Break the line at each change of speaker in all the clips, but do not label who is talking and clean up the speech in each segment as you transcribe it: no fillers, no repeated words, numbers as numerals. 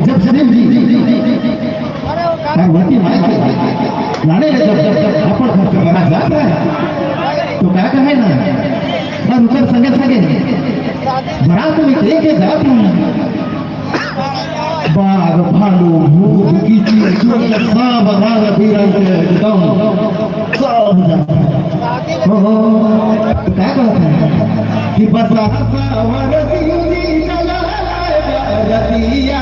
जब सलीम जी भगवती माई के लाने ले जब अपन खर्च करना जाता है तो क्या कहे ना मैं उधर संगे संगे बारात में लेके जाती हूँ बाघ भालू भूत कीची चूहे सांप बाघ बिरंग एकदम सब जाता है तो क्या कहते हैं कि बस सावर सिंधी चला रतिया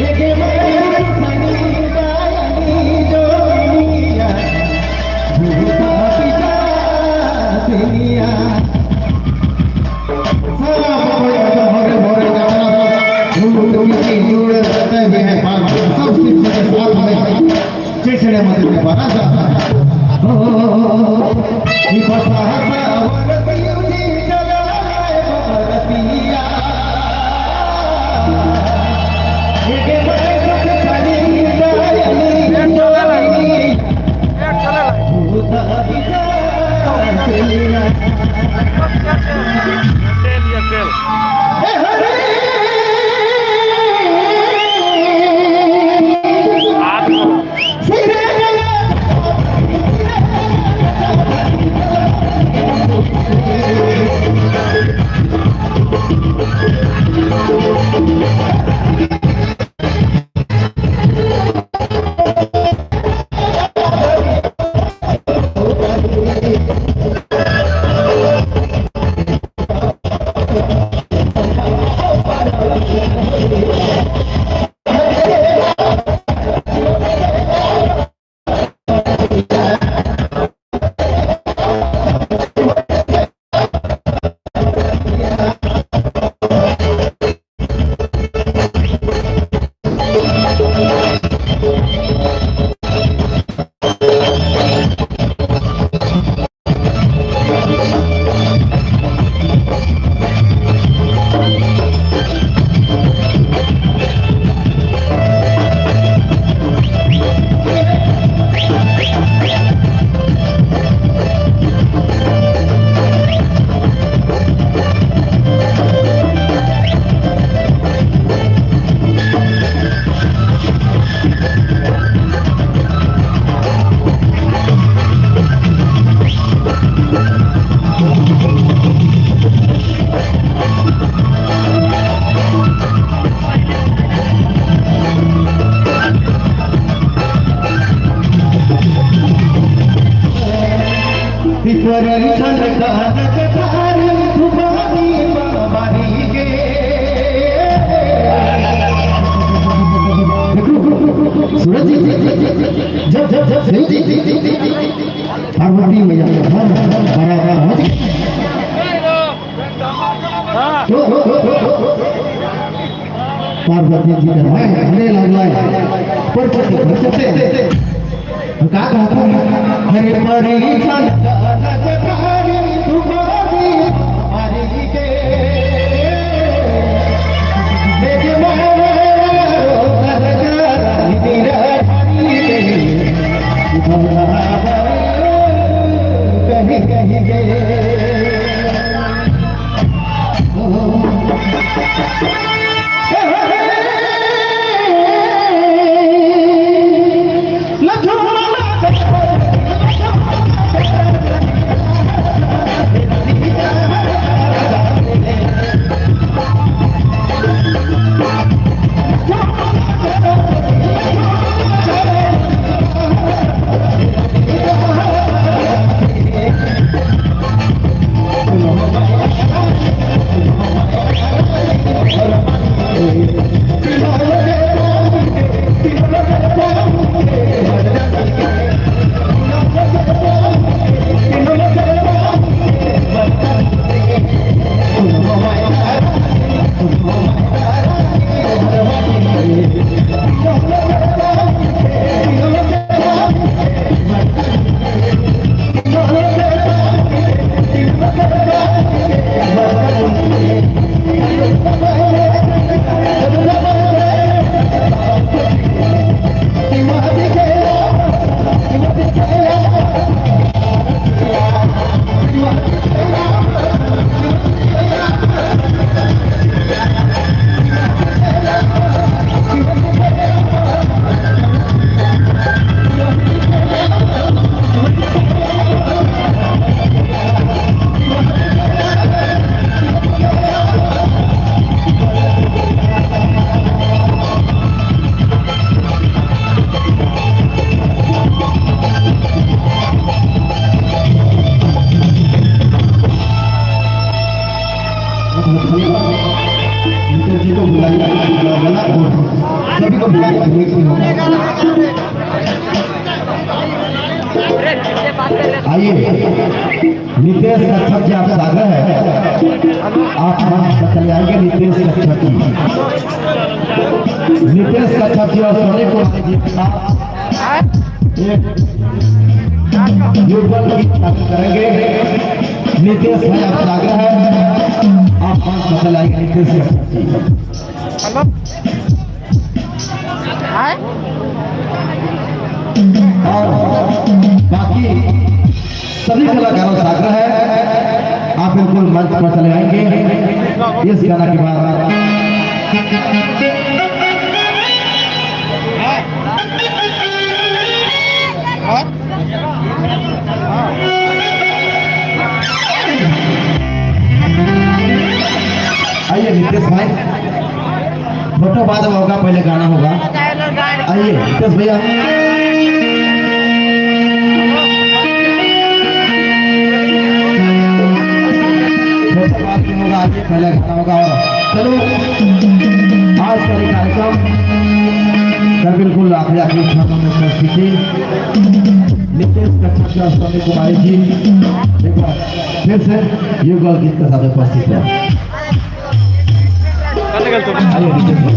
एक मेरे सनी गायनी जोनिया भूता पिता सिनिया सब भरे भरे गाना भूत की जुड़े रहते हुए हैं सब सिर्फ के साथ में चिड़चिड़े मत में बना जाता है ओ ये बसा सावर सिंधी चला रतिया एक मेरे सनी गायनी जोनिया भूता पिता सिनिया पार्वती मैया पार्वती जी हरे लगला पर चलते का कहता हरे परीक्षा आइए नितेश कच्छप जी, आप सागर है, आप मंच पर चले आएंगे। नितेश कच्छप जी, नितेश कच्छप जी और सोनी कुमारी जी के साथ एक युगल गीत करेंगे। नितेश भाई आप सागर है, आप मंच पर चले आएंगे। नितेश कच्छप जी और बाकी सभी कलाकारों से आग्रह है, आप बिल्कुल मंच पर चले आएंगे इस गाना के बाद। आइए नितेश भाई, फोटो बाद में होगा, पहले गाना होगा। आइए नितेश भैया, होगा आगे, पहले गाना होगा। और चलो आज का कार्यक्रम का बिल्कुल आखिरी क्षणों में उपस्थिति नितेश कच्छप जी और सोनी कुमारी जी एक बार फिर से युगल गीत के साथ उपस्थित है। आइए नितेश जी।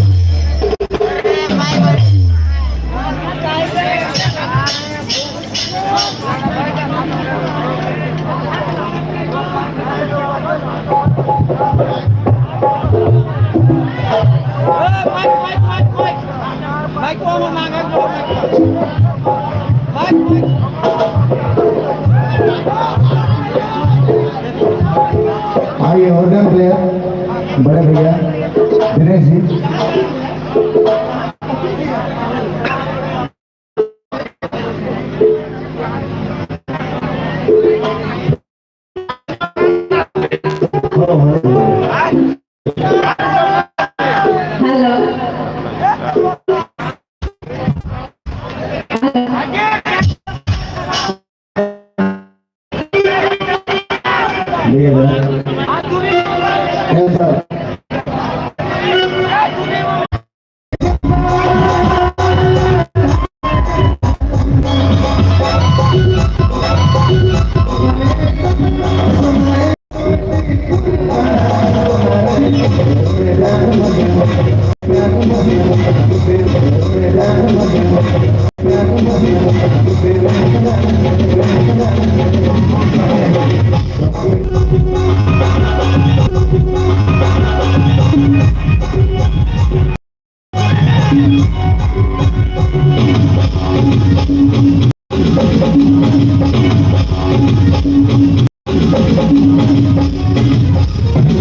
आइए ऑर्गन प्लेयर बड़े भैया दिनेश जी।